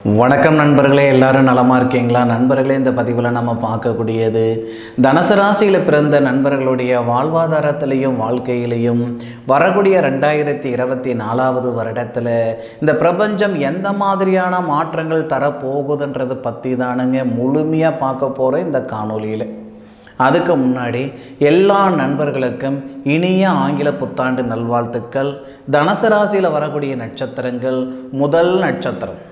வணக்கம் நண்பர்களே, எல்லாரும் நலமாக இருக்கீங்களா? நண்பர்களே, இந்த பதிவில் நம்ம பார்க்கக்கூடியது தனுசு ராசியில் பிறந்த நண்பர்களுடைய வாழ்வாதாரத்திலையும் வாழ்க்கையிலையும் வரக்கூடிய 2024 வருடத்தில் இந்த பிரபஞ்சம் எந்த மாதிரியான மாற்றங்கள் தரப்போகுதுன்றது பற்றி தானுங்க முழுமையாக பார்க்க போகிறோம் இந்த காணொலியில். அதுக்கு முன்னாடி எல்லா நண்பர்களுக்கும் இனிய ஆங்கில புத்தாண்டு நல்வாழ்த்துக்கள். தனுசு ராசியில் வரக்கூடிய நட்சத்திரங்கள், முதல் நட்சத்திரம்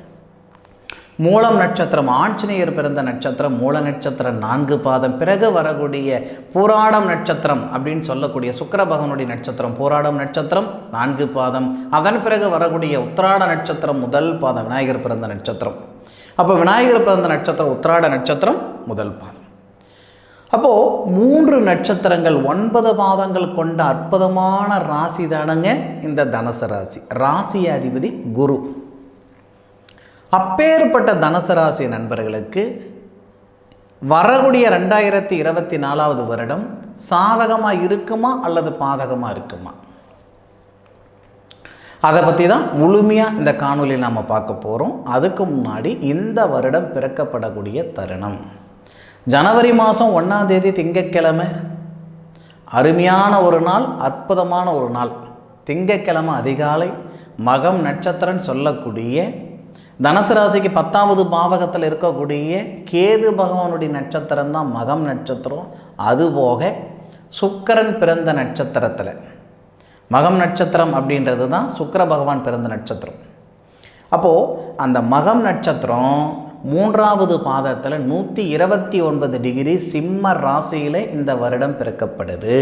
மூலம் நட்சத்திரம், ஆஞ்சநேயர் பிறந்த நட்சத்திரம் மூல நட்சத்திரம் 4 பாதம். பிறகு வரக்கூடிய பூராடம் நட்சத்திரம் அப்படின்னு சொல்லக்கூடிய சுக்கிர பகவானுடைய நட்சத்திரம் பூராடம் நட்சத்திரம் 4 பாதம். அதன் பிறகு வரக்கூடிய உத்திராட நட்சத்திரம் முதல் பாதம், விநாயகர் பிறந்த நட்சத்திரம். அப்போ விநாயகர் பிறந்த நட்சத்திரம் உத்திராட நட்சத்திரம் முதல் பாதம். அப்போது 3 நட்சத்திரங்கள் 9 பாதங்கள் கொண்ட அற்புதமான ராசி தானுங்க இந்த தனுசு ராசி. ராசி அதிபதி குரு. அப்பேற்பட்ட தனுசு ராசி நண்பர்களுக்கு வரக்கூடிய 2024 வருடம் சாதகமாக இருக்குமா அல்லது பாதகமாக இருக்குமா, அதை பற்றி தான் முழுமையாக இந்த காணொலியில் நாம் பார்க்க போகிறோம். அதுக்கு முன்னாடி இந்த வருடம் பிறக்கப்படக்கூடிய தருணம் ஜனவரி மாதம் 1ஆம் தேதி திங்கட்கிழமை, அருமையான ஒரு நாள், அற்புதமான ஒரு நாள். திங்கட்கிழமை அதிகாலை மகம் நட்சத்திரம் சொல்லக்கூடிய தனுசு ராசிக்கு 10வது பாவகத்தில் இருக்கக்கூடிய கேது பகவானுடைய நட்சத்திரம் தான் மகம் நட்சத்திரம். அதுபோக சுக்கிரன் பிறந்த நட்சத்திரத்தில் மகம் நட்சத்திரம் அப்படின்றது தான் சுக்கிர பகவான் பிறந்த நட்சத்திரம். அப்போது அந்த மகம் நட்சத்திரம் 3வது பாதத்தில் 129 டிகிரி சிம்ம ராசியில் இந்த வருடம் பிறக்கப்படுது.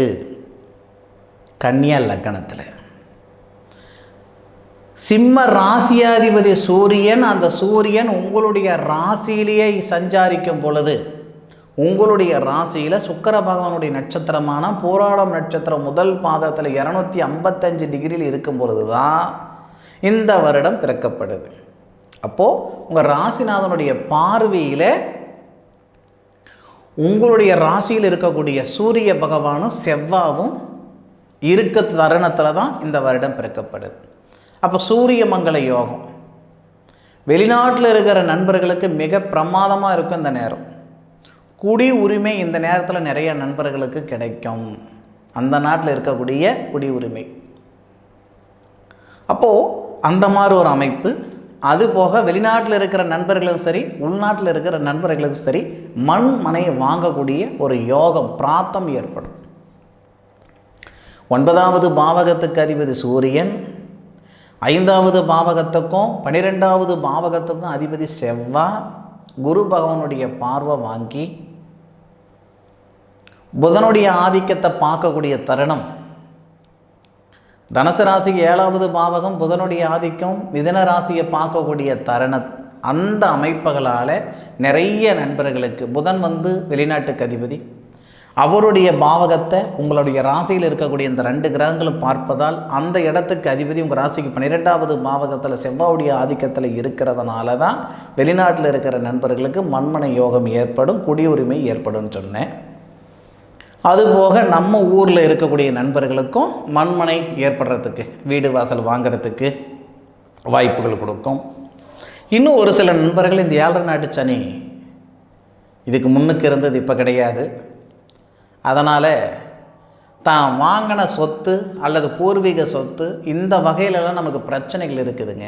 கன்னியா லக்னத்தில் சிம்ம ராசியாதிபதி சூரியன். அந்த சூரியன் உங்களுடைய ராசியிலேயே சஞ்சாரிக்கும் பொழுது உங்களுடைய ராசியில் சுக்கிர பகவானுடைய நட்சத்திரமான பூராடம் நட்சத்திரம் முதல் பாதத்தில் 255 டிகிரியில் இருக்கும் பொழுது தான் இந்த வருடம் பிறக்கப்படுது. அப்போது உங்கள் ராசிநாதனுடைய பார்வையில் உங்களுடைய ராசியில் இருக்கக்கூடிய சூரிய பகவானும் செவ்வாவும் இருக்க தருணத்தில் தான் இந்த வருடம் பிறக்கப்படுது. அப்போ சூரிய மங்கள யோகம் வெளிநாட்டில் இருக்கிற நண்பர்களுக்கு மிக பிரமாதமாக இருக்கும். இந்த நேரம் குடி உரிமை இந்த நேரத்தில் நிறைய நண்பர்களுக்கு கிடைக்கும். அந்த நாட்டில் இருக்கக்கூடிய குடி உரிமை, அப்போது அந்த மாதிரி ஒரு அமைப்பு. அதுபோக வெளிநாட்டில் இருக்கிற நண்பர்களுக்கும் சரி, உள்நாட்டில் இருக்கிற நண்பர்களுக்கும் சரி, மண் மனையை வாங்கக்கூடிய ஒரு யோகம் பிராப்தம் ஏற்படும். 9வது பாவகத்துக்கு அதிபதி சூரியன், 5வது பாவகத்துக்கும் 12வது பாவகத்துக்கும் அதிபதி செவ்வாய் குரு பகவானுடைய பார்வை வாங்கி புதனுடைய ஆதிக்கத்தை பார்க்கக்கூடிய தருணம். தனுசு ராசிக்கு 7வது பாவகம் புதனுடைய ஆதிக்கம் மிதுன ராசியை பார்க்கக்கூடிய தருணம். அந்த அமைப்புகளால் நிறைய நண்பர்களுக்கு புதன் வெளிநாட்டுக்கு அதிபதி, அவருடைய பாவகத்தை உங்களுடைய ராசியில் இருக்கக்கூடிய இந்த 2 கிரகங்களும் பார்ப்பதால் அந்த இடத்துக்கு அதிபதி உங்கள் ராசிக்கு 12வது பாவகத்தில் செவ்வாயுடைய ஆதிக்கத்தில் இருக்கிறதுனால தான் வெளிநாட்டில் இருக்கிற நண்பர்களுக்கு மண்மனை யோகம் ஏற்படும், குடியுரிமை ஏற்படும் சொன்னேன். அதுபோக நம்ம ஊரில் இருக்கக்கூடிய நண்பர்களுக்கும் மண்மனை ஏற்படுறதுக்கு, வீடு வாசல் வாங்கிறதுக்கு வாய்ப்புகள் கொடுக்கும். இன்னும் ஒரு சில நண்பர்கள் இந்த 7 நாட்டு சனி இதுக்கு முன்னுக்கு இருந்தது, இப்போ கிடையாது. அதனால் தான் வாங்கின சொத்து அல்லது பூர்வீக சொத்து இந்த வகையிலலாம் நமக்கு பிரச்சனைகள் இருக்குதுங்க.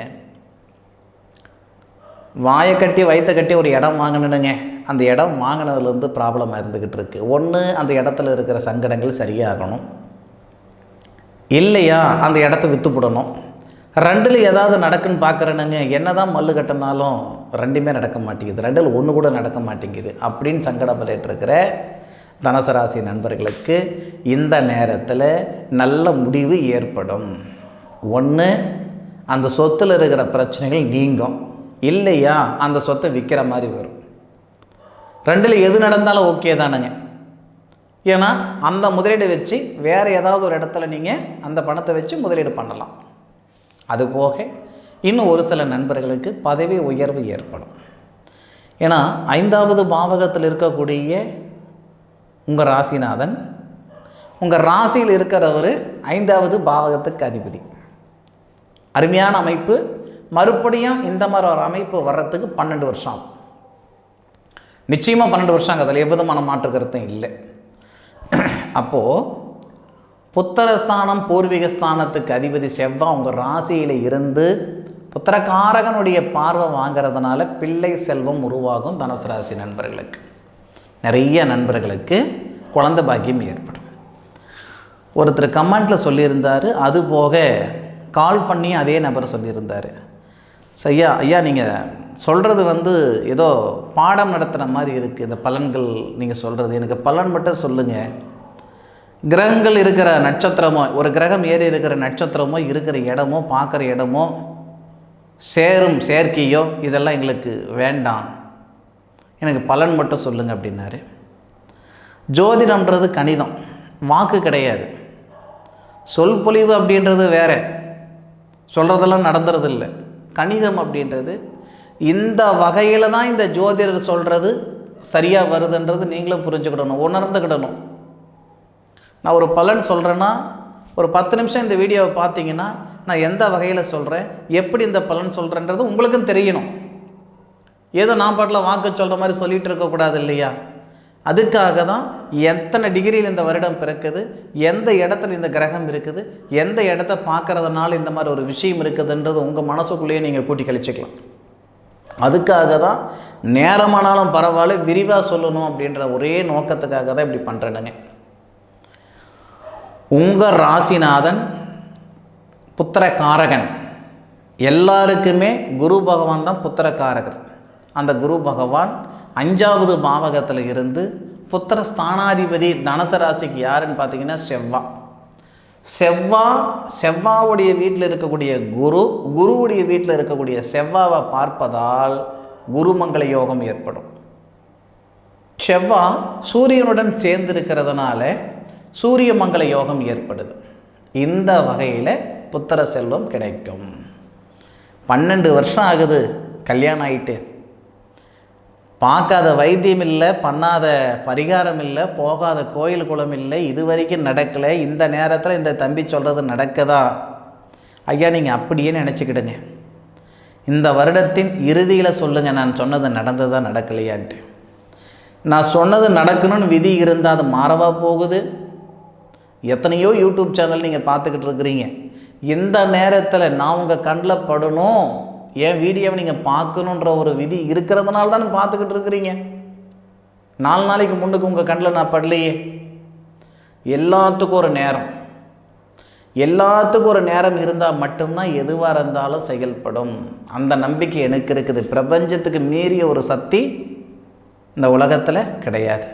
வாயை கட்டி வயிற்ற கட்டி ஒரு இடம் வாங்கணுங்க, அந்த இடம் வாங்கினதுலேருந்து ப்ராப்ளமாக இருந்துக்கிட்டு இருக்குது. ஒன்று அந்த இடத்துல இருக்கிற சங்கடங்கள் சரியாகணும், இல்லையா அந்த இடத்த விற்றுப்படணும். 2ல் ஏதாவது நடக்குன்னு பார்க்குறேனுங்க, என்ன தான் மல்லு கட்டினாலும் 2மே நடக்க மாட்டேங்குது, 2ல் 1 கூட நடக்க மாட்டேங்குது அப்படின்னு சங்கடப்பட்டு இருக்கிற தனுசு ராசி நண்பர்களுக்கு இந்த நேரத்தில் நல்ல முடிவு ஏற்படும். ஒன்று அந்த சொத்தில் இருக்கிற பிரச்சனைகள் நீங்கும், இல்லையா அந்த சொத்தை விற்கிற மாதிரி வரும். 2ல் எது நடந்தாலும் ஓகே தானுங்க. ஏன்னா அந்த முதலீடு வச்சு வேறு ஏதாவது ஒரு இடத்துல நீங்கள் அந்த பணத்தை வச்சு முதலீடு பண்ணலாம். அதுபோக இன்னும் ஒரு சில நண்பர்களுக்கு பதவி உயர்வு ஏற்படும். ஏன்னா 5வது பாவகத்தில் இருக்கக்கூடிய உங்கள் ராசிநாதன் உங்கள் ராசியில் இருக்கிறவர் 5வது பாவகத்துக்கு அதிபதி. அருமையான அமைப்பு. மறுபடியும் இந்த மாதிரி ஒரு அமைப்பு வர்றதுக்கு 12 வருஷம் ஆகும். நிச்சயமாக 12 வருஷம் ஆகும், அதில் எவ்விதமான மாற்று கருத்தும் இல்லை. அப்போது புத்திரஸ்தானம் பூர்வீக ஸ்தானத்துக்கு அதிபதி செவ்வாய் உங்கள் ராசியில் இருந்து புத்திரகாரகனுடைய பார்வை வாங்கிறதுனால பிள்ளை செல்வம் உருவாகும். தனுசு ராசி நண்பர்களுக்கு, நிறைய நண்பர்களுக்கு குழந்தை பாக்கியம் ஏற்படும். ஒருத்தர் கமெண்ட்டில் சொல்லியிருந்தார், அது போக கால் பண்ணி அதே நபர் சொல்லியிருந்தார், ஐயா ஐயா நீங்கள் சொல்கிறது ஏதோ பாடம் நடத்துகிற மாதிரி இருக்குது, இந்த பலன்கள் நீங்கள் சொல்கிறது எனக்கு பலன் மட்டும் சொல்லுங்கள். கிரகங்கள் இருக்கிற நட்சத்திரமோ, ஒரு கிரகம் ஏறி இருக்கிற நட்சத்திரமோ, இருக்கிற இடமோ, பார்க்குற இடமோ, சேர்க்கையோ இதெல்லாம் எங்களுக்கு வேண்டாம், எனக்கு பலன் மட்டும் சொல்லுங்கள் அப்படின்னாரு. ஜோதிடம்ன்றது கணிதம், வாக்கு கிடையாது. சொல் பொழிவு அப்படின்றது வேற, சொல்கிறதெல்லாம் நடந்துறது இல்லை. கணிதம் அப்படின்றது இந்த வகையில் தான் இந்த ஜோதிடர் சொல்கிறது சரியாக வருதுன்றது நீங்களும் புரிஞ்சுக்கிடணும், உணர்ந்துக்கிடணும். நான் ஒரு பலன் சொல்கிறேன்னா ஒரு 10 நிமிஷம் இந்த வீடியோவை பார்த்தீங்கன்னா நான் எந்த வகையில் சொல்கிறேன், எப்படி இந்த பலன் சொல்கிறேன்றது உங்களுக்கும் தெரியணும். ஏதோ நான் பாட்டில் வாக்கு சொல்கிற மாதிரி சொல்லிகிட்டு இருக்கக்கூடாது இல்லையா? அதுக்காக தான் எத்தனை டிகிரியில் இந்த வருடம் பிறக்குது, எந்த இடத்துல இந்த கிரகம் இருக்குது, எந்த இடத்த பார்க்குறதுனால இந்த மாதிரி ஒரு விஷயம் இருக்குதுன்றது உங்கள் மனசுக்குள்ளேயே நீங்கள் கூட்டி கழிச்சிக்கலாம். அதுக்காக தான் நேரமானாலும் பரவாயில்ல விரிவாக சொல்லணும் அப்படின்ற ஒரே நோக்கத்துக்காக தான் இப்படி பண்ணுறேனுங்க. உங்கள் ராசிநாதன் புத்திரகாரகன், எல்லாருக்குமே குரு பகவான் தான் புத்திரகாரகர். அந்த குரு பகவான் 5வது பாவகத்தில் இருந்து புத்திர ஸ்தானாதிபதி தனுசு ராசிக்கு யாருன்னு பார்த்தீங்கன்னா செவ்வாவுடைய வீட்டில் இருக்கக்கூடிய குருவுடைய வீட்டில் இருக்கக்கூடிய செவ்வாவை பார்ப்பதால் குருமங்கள யோகம் ஏற்படும். செவ்வாய் சூரியனுடன் சேர்ந்து இருக்கிறதுனால சூரிய மங்கள யோகம் ஏற்படுது. இந்த வகையில் புத்திர செல்வம் கிடைக்கும். 12 வருஷம் ஆகுது கல்யாணம் ஆகிட்டு, பார்க்காத வைத்தியம் இல்லை, பண்ணாத பரிகாரம் இல்லை, போகாத கோயில் குளம் இல்லை, இது வரைக்கும் நடக்கலை. இந்த நேரத்தில் இந்த தம்பி சொல்கிறது நடக்குதா? ஐயா நீங்கள் அப்படியே நினச்சிக்கிடுங்க, இந்த வருடத்தின் இறுதியில் சொல்லுங்கள் நான் சொன்னது நடந்ததா நடக்கலையான்ட்டு. நான் சொன்னது நடக்கணும்னு விதி இருந்தால் அது மாறவா போகுது? எத்தனையோ யூடியூப் சேனல் நீங்கள் பார்த்துக்கிட்டு இருக்கிறீங்க. இந்த நேரத்தில் நான் உங்கள் கண்ணில் படணும், என் வீடியோவை நீங்கள் பார்க்கணுன்ற ஒரு விதி இருக்கிறதுனால தானே பார்த்துக்கிட்டு இருக்கிறீங்க. 4 நாளைக்கு முன்னுக்கு உங்கள் கண்ணில் நான் படலையே. எல்லாத்துக்கும் ஒரு நேரம் இருந்தால் மட்டும்தான் எதுவாக இருந்தாலும் செயல்படும். அந்த நம்பிக்கை எனக்கு இருக்குது. பிரபஞ்சத்துக்கு மீறிய ஒரு சக்தி இந்த உலகத்தில் கிடையாது.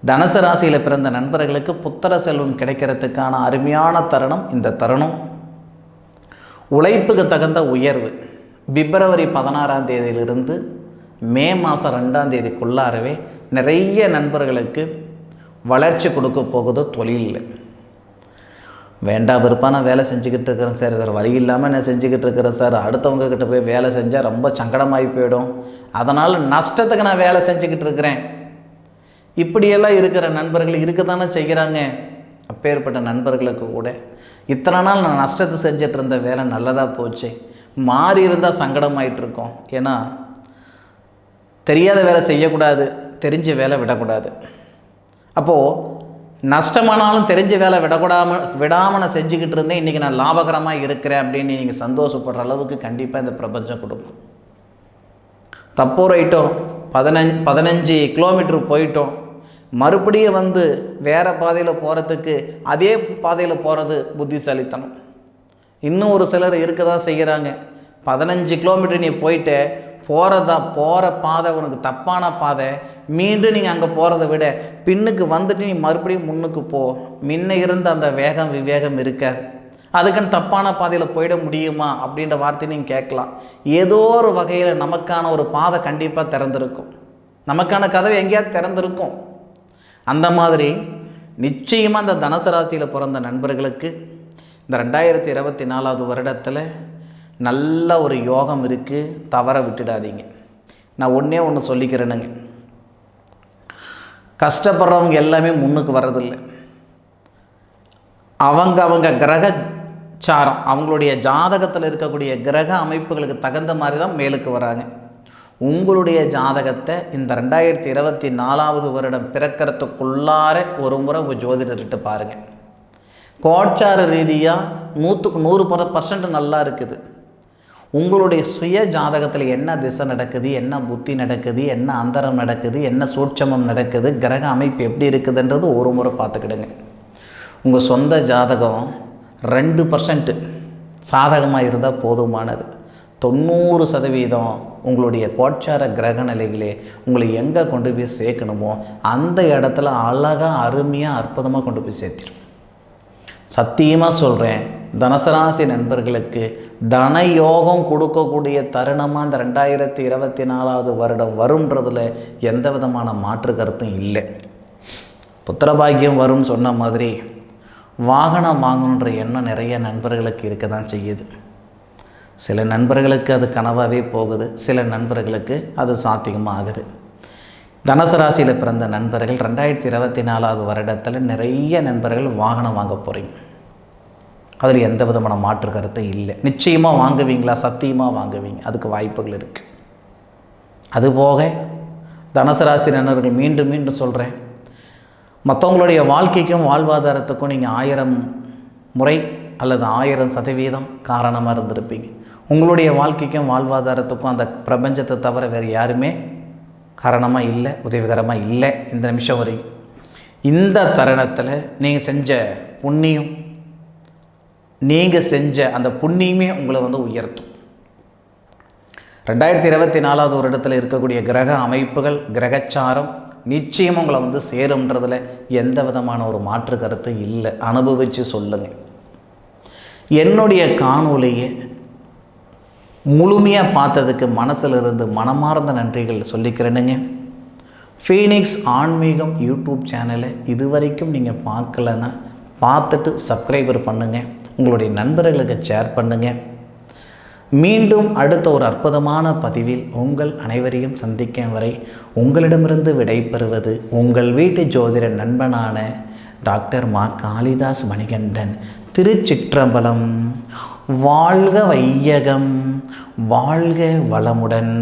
தனுசு ராசியில் பிறந்த நண்பர்களுக்கு புத்திர செல்வம் கிடைக்கிறதுக்கான அருமையான தருணம் இந்த தருணம். உழைப்புக்கு தகுந்த உயர்வு பிப்ரவரி 16ஆம் தேதியிலிருந்து மே மாதம் 2ஆம் தேதிக்குள்ளாரவே நிறைய நண்பர்களுக்கு வளர்ச்சி கொடுக்க போகுது. தொழிலில் வேண்டாம் விருப்பம் நான் வேலை செஞ்சுக்கிட்டு இருக்கிறேன் சார், வேறு வழி இல்லாமல் நான் செஞ்சுக்கிட்டு இருக்கிறேன் சார், அடுத்தவங்க கிட்ட போய் வேலை செஞ்சால் ரொம்ப சங்கடமாகி போயிடும், அதனால் நஷ்டத்துக்கு நான் வேலை செஞ்சுக்கிட்டு இருக்கிறேன், இப்படியெல்லாம் இருக்கிற நண்பர்கள் இருக்க தானே செய்கிறாங்க. அப்பேற்பட்ட நண்பர்களுக்கு கூட இத்தனை நாள் நான் நஷ்டத்தை செஞ்சிட்டு இருந்த வேலை நல்லதாக போச்சு, மாறி இருந்தால் சங்கடமாயிட்டிருக்கோம். ஏன்னா தெரியாத வேலை செய்யக்கூடாது, தெரிஞ்ச வேலை விடக்கூடாது. அப்போது நஷ்டமானாலும் தெரிஞ்ச வேலை விடாமல் நான் செஞ்சுக்கிட்டு இருந்தேன், இன்றைக்கி நான் லாபகரமாக இருக்கிறேன் அப்படின்னு நீங்கள் சந்தோஷப்படுற அளவுக்கு கண்டிப்பாக இந்த பிரபஞ்சம் கொடுக்கும். தப்போ ரைட்டோ 15 கிலோமீட்டர் போயிட்டோம், மறுபடியும் வேறு பாதையில் போகிறதுக்கு அதே பாதையில் போகிறது புத்திசாலித்தனம். இன்னும் ஒரு சிலர் இருக்க தான் செய்கிறாங்க. 15 கிலோமீட்டர் நீ போயிட்டு போகிற பாதை உனக்கு தப்பான பாதை, மீண்டும் நீங்கள் அங்கே போகிறத விட பின்னுக்கு வந்துட்டு நீ மறுபடியும் முன்னுக்கு போ, முன்ன இருந்த அந்த வேகம் விவேகம் இருக்காது, அதுக்குன்னு தப்பான பாதையில் போயிட முடியுமா அப்படின்ற வார்த்தை நீங்கள் கேட்கலாம். ஏதோ ஒரு வகையில் நமக்கான ஒரு பாதை கண்டிப்பாக திறந்திருக்கும், நமக்கான கதவை எங்கேயாவது திறந்திருக்கும். அந்த மாதிரி நிச்சயமாக இந்த தனுசு ராசியில் பிறந்த நண்பர்களுக்கு இந்த 2024 வருடத்தில் நல்ல ஒரு யோகம் இருக்குது, தவற விட்டுடாதீங்க. நான் ஒன்று சொல்லிக்கிறேனுங்க, கஷ்டப்படுறவங்க எல்லாமே முன்னுக்கு வர்றதில்லை. அவங்க கிரக சாரம் அவங்களுடைய ஜாதகத்தில் இருக்கக்கூடிய கிரக அமைப்புகளுக்கு தகுந்த மாதிரி தான் மேலுக்கு வராங்க. உங்களுடைய ஜாதகத்தை இந்த 2024 வருடம் பிறக்கிறதுக்குள்ளார ஒரு முறை உங்கள் ஜோதிடர்கிட்ட பாருங்கள். கோட்சார ரீதியாக 100% நல்லா இருக்குது. உங்களுடைய சுய ஜாதகத்தில் என்ன திசை நடக்குது, என்ன புத்தி நடக்குது, என்ன அந்தரம் நடக்குது, என்ன சூட்சமம் நடக்குது, கிரக அமைப்பு எப்படி இருக்குதுன்றது ஒரு முறை பார்த்துக்கிடுங்க. உங்கள் சொந்த ஜாதகம் 2% சாதகமாக இருந்தால் போதுமானது. 90% உங்களுடைய கோட்சார கிரக நிலைகளே உங்களை எங்கே கொண்டு போய் சேர்க்கணுமோ அந்த இடத்துல அழகாக அருமையாக அற்புதமாக கொண்டு போய் சேர்த்திடும். சத்தியமாக சொல்கிறேன், தனுசராசி நண்பர்களுக்கு தன யோகம் கொடுக்கக்கூடிய தருணமாக இந்த 2024 வருடம் வரும்ன்றதில் எந்த விதமான மாற்று கருத்தும் இல்லை. புத்திரபாக்கியம் வரும்னு சொன்ன மாதிரி வாகனம் வாங்கணுன்ற எண்ணம் நிறைய நண்பர்களுக்கு இருக்க தான் செய்யுது. சில நண்பர்களுக்கு அது கனவாகவே போகுது, சில நண்பர்களுக்கு அது சாத்தியமாக ஆகுது. தனுசு ராசியில் பிறந்த நண்பர்கள் 2024 வருடத்தில் நிறைய நண்பர்கள் வாகனம் வாங்க போகிறீங்க. அதில் எந்த விதமான மாற்று கருத்தும் இல்லை. நிச்சயமாக வாங்குவீங்களா? சத்தியமாக வாங்குவீங்க. அதுக்கு வாய்ப்புகள் இருக்குது. அதுபோக தனுசு ராசி நண்பர்கள் மீண்டும் மீண்டும் சொல்கிறேன், மற்றவங்களுடைய வாழ்க்கைக்கும் வாழ்வாதாரத்துக்கும் நீங்கள் 1000 முறை அல்லது 1000% காரணமாக இருந்திருப்பீங்க. உங்களுடைய வாழ்க்கைக்கும் வாழ்வாதாரத்துக்கும் அந்த பிரபஞ்சத்தை தவிர வேறு யாருமே காரணமாக இல்லை, உதவிகரமாக இல்லை இந்த நிமிஷம் வரைக்கும். இந்த தருணத்தில் நீங்கள் செஞ்ச புண்ணியம், நீங்கள் செஞ்ச அந்த புண்ணியமே உங்களை உயர்த்தும். 2024 வருடத்தில் இருக்கக்கூடிய கிரக அமைப்புகள், கிரகச்சாரம் நிச்சயம் உங்களை சேரும்ன்றதில் எந்த விதமான ஒரு மாற்று கருத்து இல்லை. அனுபவித்து சொல்லுங்கள். என்னுடைய காணொலியை முழுமையாக பார்த்ததுக்கு மனசிலிருந்து மனமார்ந்த நன்றிகள் சொல்லிக்கிறேனுங்க. ஃபீனிக்ஸ் ஆன்மீகம் யூடியூப் சேனலை இதுவரைக்கும் நீங்கள் பார்க்கலன்னா பார்த்துட்டு சப்ஸ்கிரைபர் பண்ணுங்கள், உங்களுடைய நண்பர்களுக்கு ஷேர் பண்ணுங்கள். மீண்டும் அடுத்த ஒரு அற்புதமான பதிவில் உங்கள் அனைவரையும் சந்திக்கும் வரை உங்களிடமிருந்து விடைபெறுவது உங்கள் வீட்டு ஜோதிட நண்பனான டாக்டர் மா. காளிதாஸ் மணிகண்டன். திருச்சிற்றம்பலம். வாழ்க வையகம், வாழ்க வளமுடன்.